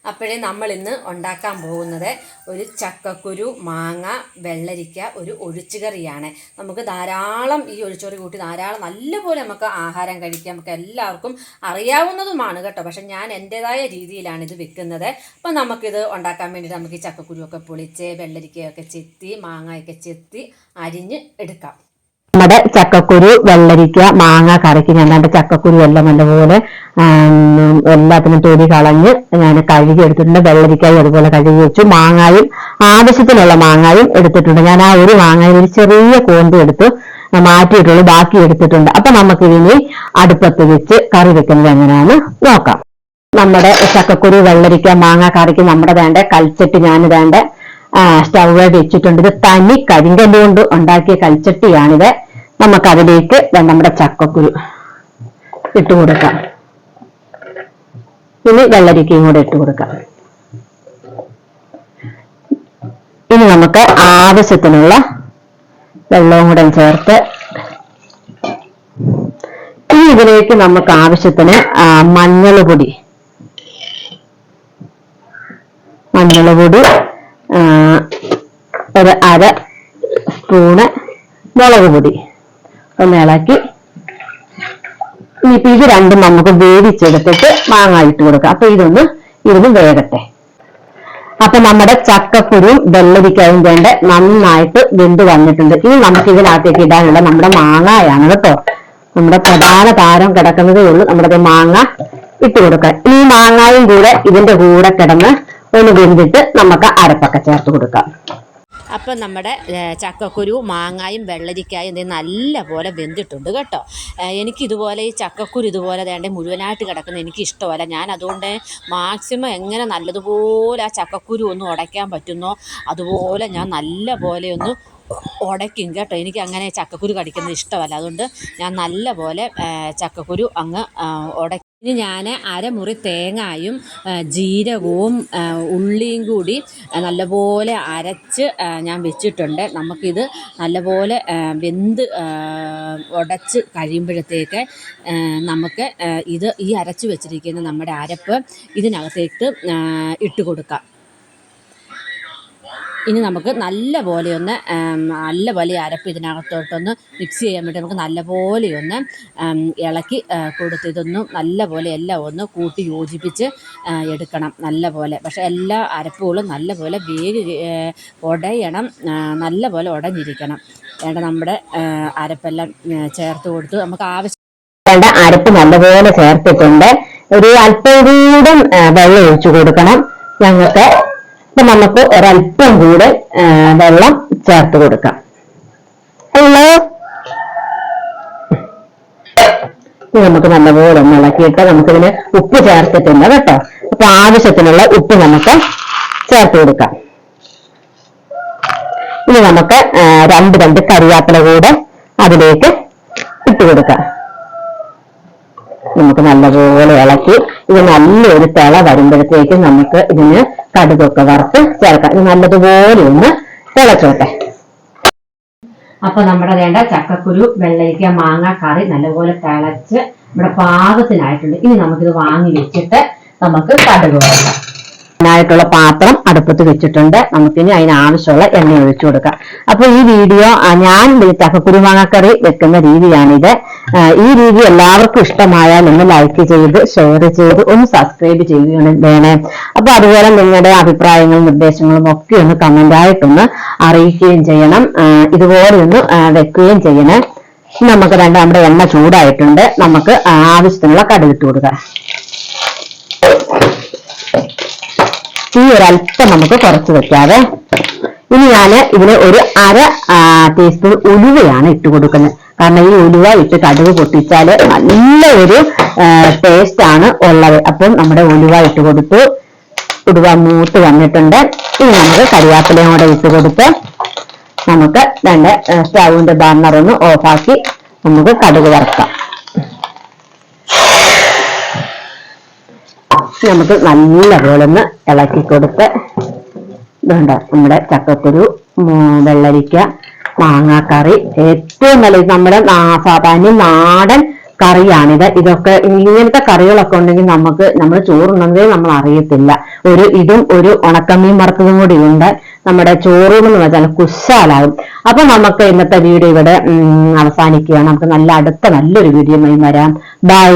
അപ്പോഴേ നമ്മൾ ഇന്ന് ഉണ്ടാക്കാൻ പോകുന്നത് ഒരു ചക്കക്കുരു മാങ്ങ വെള്ളരിക്ക ഒരു ഒഴിച്ചുകറിയാണ്. നമുക്ക് ധാരാളം ഈ ഒഴിച്ചുകറി കൂട്ടി ധാരാളം നല്ലപോലെ നമുക്ക് ആഹാരം കഴിക്കാം. നമുക്ക് എല്ലാവർക്കും അറിയാവുന്നതുമാണ് കേട്ടോ. പക്ഷെ ഞാൻ എൻ്റെതായ രീതിയിലാണ് ഇത് വെക്കുന്നത്. അപ്പം നമുക്കിത് ഉണ്ടാക്കാൻ വേണ്ടിയിട്ട് നമുക്ക് ഈ ചക്കക്കുരുവൊക്കെ പൊളിച്ച് വെള്ളരിക്കയൊക്കെ ചെത്തി മാങ്ങയൊക്കെ ചെത്തി അരിഞ്ഞ് എടുക്കാം. നമ്മുടെ ചക്കക്കുരു വെള്ളരിക്ക മാങ്ങ കറിക്ക് ഞാൻ ചക്കക്കുരു എല്ലാം നല്ലപോലെ എല്ലാത്തിനും തൊലി കളഞ്ഞ് ഞാൻ കഴുകി എടുത്തിട്ടുണ്ട്. വെള്ളരിക്കായും അതുപോലെ കഴുകി വെച്ചു. മാങ്ങായും ആവശ്യത്തിനുള്ള മാങ്ങായും എടുത്തിട്ടുണ്ട്. ഞാൻ ആ ഒരു മാങ്ങയിൽ ഒരു ചെറിയ കോമ്പ് എടുത്ത് മാറ്റിയിട്ടുള്ളൂ, ബാക്കി എടുത്തിട്ടുണ്ട്. അപ്പൊ നമുക്കിനി അടുപ്പത്ത് വെച്ച് കറി വെക്കുന്നത് എങ്ങനെയാന്ന് നോക്കാം. നമ്മുടെ ചക്കക്കുരു വെള്ളരിക്ക മാങ്ങ കറിക്ക് നമ്മുടെ വേണ്ട കൽച്ചട്ടി ഞാൻ വേണ്ട സ്റ്റൗവ് വെച്ചിട്ടുണ്ട്. ഇത് തനി കരിങ്കല്ല് കൊണ്ട് ഉണ്ടാക്കിയ കൽച്ചട്ടിയാണിത്. നമുക്കതിലേക്ക് നമ്മുടെ ചക്കക്കുരു ഇട്ട് കൊടുക്കാം. ഇനി വെള്ളരിക്കയും കൂടെ ഇട്ട് കൊടുക്കാം. ഇനി നമുക്ക് ആവശ്യത്തിനുള്ള വെള്ളവും കൂടെ ചേർത്ത് ഇതിലേക്ക് നമുക്ക് ആവശ്യത്തിന് മഞ്ഞൾപ്പൊടി ഒരു അര സ്പൂണ് മുളക് പൊടി ഒന്ന് ഇളക്കി ഇനിയിപ്പോ ഇത് രണ്ടും നമുക്ക് വേവിച്ചെടുത്തിട്ട് മാങ്ങ ഇട്ട് കൊടുക്കാം. അപ്പൊ ഇതൊന്ന് വേകട്ടെ. അപ്പൊ നമ്മുടെ ചക്കക്കുരുവും വെള്ളരിക്കായും വേണ്ട നന്നായിട്ട് വെന്ത് വന്നിട്ടുണ്ട്. ഇനി നമുക്ക് ഇതിനകത്തേക്ക് ഇടാനുള്ള നമ്മുടെ മാങ്ങയാണ് കേട്ടോ. നമ്മുടെ പ്രധാന താരം കിടക്കുന്നതേ ഉള്ളൂ. നമ്മുടെ മാങ്ങ ഇട്ട് കൊടുക്കാം. ഈ മാങ്ങായും കൂടെ ഇതിന്റെ കൂടെ കിടന്ന് ഒന്ന് വെന്തിട്ട് നമുക്ക് അരപ്പൊക്കെ ചേർത്ത് കൊടുക്കാം. അപ്പം നമ്മുടെ ചക്കക്കുരു മാങ്ങായും വെള്ളരിക്കായും ഇത് നല്ല പോലെ വെന്തിട്ടുണ്ട് കേട്ടോ. എനിക്കിതുപോലെ ഈ ചക്കക്കുരു ഇതുപോലെ വേണ്ട മുഴുവനായിട്ട് കിടക്കുന്നത് എനിക്കിഷ്ടമല്ല. ഞാൻ അതുകൊണ്ട് മാക്സിമം എങ്ങനെ നല്ലതുപോലെ ആ ചക്കക്കുരു ഒന്ന് ഉടയ്ക്കാൻ പറ്റുന്നോ അതുപോലെ ഞാൻ നല്ല പോലെ ഒന്ന് ഉടയ്ക്കും കേട്ടോ. എനിക്ക് അങ്ങനെ ചക്കക്കുരു കടിക്കുന്നത് ഇഷ്ടമല്ല. അതുകൊണ്ട് ഞാൻ നല്ല പോലെ ചക്കക്കുരു അങ്ങ് ഉടയ്ക്കും. ഇനി ഞാൻ അരമുറി തേങ്ങായും ജീരകവും ഉള്ളിയും കൂടി നല്ലപോലെ അരച്ച് ഞാൻ വെച്ചിട്ടുണ്ട്. നമുക്കിത് നല്ലപോലെ വെന്ത് ഉടച്ച് കഴിയുമ്പോഴത്തേക്ക് നമുക്ക് ഈ അരച്ച് വെച്ചിരിക്കുന്ന നമ്മുടെ അരപ്പ് ഇതിനകത്തേക്ക് ഇട്ട് കൊടുക്കാം. ഇനി നമുക്ക് നല്ലപോലെ അരപ്പ് ഇതിനകത്തോട്ടൊന്ന് മിക്സ് ചെയ്യാൻ വേണ്ടി നമുക്ക് നല്ലപോലെ ഒന്ന് ഇളക്കി കൊടുത്ത് ഇതൊന്നും നല്ലപോലെ എല്ലാം ഒന്ന് കൂട്ടി യോജിപ്പിച്ച് എടുക്കണം നല്ലപോലെ. പക്ഷേ എല്ലാ അരപ്പുകളും നല്ലപോലെ ഉടയണം, നല്ലപോലെ ഉടഞ്ഞിരിക്കണം. വേണ്ട നമ്മുടെ അരപ്പെല്ലാം ചേർത്ത് കൊടുത്ത് നമുക്ക് ആവശ്യം അരപ്പ് നല്ലപോലെ ചേർത്തിട്ടുണ്ട്. ഒരു അല്പം കൂടെ വെള്ളം ഒഴിച്ചു കൊടുക്കണം ഞങ്ങൾക്ക്. അപ്പൊ നമുക്ക് ഒരല്പം കൂടെ വെള്ളം ചേർത്ത് കൊടുക്കാം. നമുക്ക് നല്ലപോലെ ഒന്ന് ഇളക്കിയിട്ട് നമുക്കിതിന് ഉപ്പ് ചേർത്തിട്ടുണ്ട് കേട്ടോ. അപ്പൊ ആവശ്യത്തിനുള്ള ഉപ്പ് നമുക്ക് ചേർത്ത് കൊടുക്കാം. ഇനി നമുക്ക് രണ്ട് കറിവേപ്പില കൂടെ അതിലേക്ക് ഇട്ട് കൊടുക്കാം. നമുക്ക് നല്ലപോലെ ഇളക്കി ഇത് നല്ലൊരു തിള വരുമ്പോഴത്തേക്കും നമുക്ക് ഇതിന് കടുകൊക്കെ വറുത്ത് ചേർക്കാം. ഇത് നല്ലതുപോലെ ഒന്ന് തിളച്ചോട്ടെ. അപ്പൊ നമ്മുടെ വേണ്ട ചക്കക്കുരു വെള്ളരിക്ക മാങ്ങ കറി നല്ലപോലെ തിളച്ച് നമ്മുടെ പാകത്തിനായിട്ടുണ്ട്. ഇനി നമുക്കിത് വാങ്ങി വെച്ചിട്ട് നമുക്ക് കടുക് വറുക്കാം. ായിട്ടുള്ള പാത്രം അടുപ്പത്ത് വെച്ചിട്ടുണ്ട്. നമുക്കിനി അതിനാവശ്യമുള്ള എണ്ണ ഒഴിച്ചു കൊടുക്കാം. അപ്പൊ ഈ വീഡിയോ ഞാൻ ചക്കക്കുരു മാങ്ങക്കറി വെക്കുന്ന രീതിയാണിത്. ഈ രീതി എല്ലാവർക്കും ഇഷ്ടമായാൽ ഒന്ന് ലൈക്ക് ചെയ്ത് ഷെയർ ചെയ്ത് ഒന്ന് സബ്സ്ക്രൈബ് ചെയ്യുകയാണ് വേണേ. അപ്പൊ അതുപോലെ നിങ്ങളുടെ അഭിപ്രായങ്ങളും നിർദ്ദേശങ്ങളും ഒക്കെ ഒന്ന് കമന്റായിട്ടൊന്ന് അറിയിക്കുകയും ചെയ്യണം. ഇതുപോലെ ഒന്ന് വെക്കുകയും ചെയ്യണേ. നമുക്ക് നമ്മുടെ എണ്ണ ചൂടായിട്ടുണ്ട്. നമുക്ക് ആവശ്യത്തിനുള്ള കടുക് ഇട്ട് കൊടുക്കാം. ഈ ഒരല്പം നമുക്ക് കുറച്ച് വെക്കാതെ. ഇനി ഞാൻ ഇതിന് ഒരു അര ടീസ്പൂൺ ഉലുവയാണ് ഇട്ട് കൊടുക്കുന്നത്. കാരണം ഈ ഉലുവ ഇട്ട് കടുക് പൊട്ടിച്ചാൽ നല്ല ഒരു ടേസ്റ്റ് ആണ് ഉള്ളത്. അപ്പം നമ്മുടെ ഉലുവ ഇട്ട് കൊടുത്തു. ഉലുവ മൂത്ത് വന്നിട്ടുണ്ട്. ഇനി നമുക്ക് കരിവേപ്പിലയും കൂടെ ഇട്ട് കൊടുത്ത് നമുക്ക് സ്റ്റൗവിന്റെ ബർണർ ഒന്ന് ഓഫാക്കി നമുക്ക് കടുക് വറുക്കാം. നമുക്ക് നല്ലപോലെ ഒന്ന് ഇളക്കി കൊടുത്ത് ഇതുണ്ട് നമ്മുടെ ചക്കക്കുരു വെള്ളരിക്ക മാങ്ങാക്കറി ഏറ്റവും നല്ലത് നമ്മുടെ തനി നാടൻ കറിയാണിത്. ഇതൊക്കെ ഇങ്ങനത്തെ കറികളൊക്കെ ഉണ്ടെങ്കിൽ നമ്മൾ ചോറുണ്ണതേ നമ്മൾ അറിയത്തില്ല. ഇതും ഒരു ഉണക്കമീൻ വറുത്തതും കൂടി ഉണ്ട്, നമ്മുടെ ചോറൂണെന്ന് വെച്ചാൽ കുശാലാകും. അപ്പൊ നമുക്ക് ഇന്നത്തെ വീഡിയോ ഇവിടെ അവസാനിക്കുകയാണ്. നമുക്ക് അടുത്ത നല്ലൊരു വീഡിയോയുമായി വരാം. ബൈ.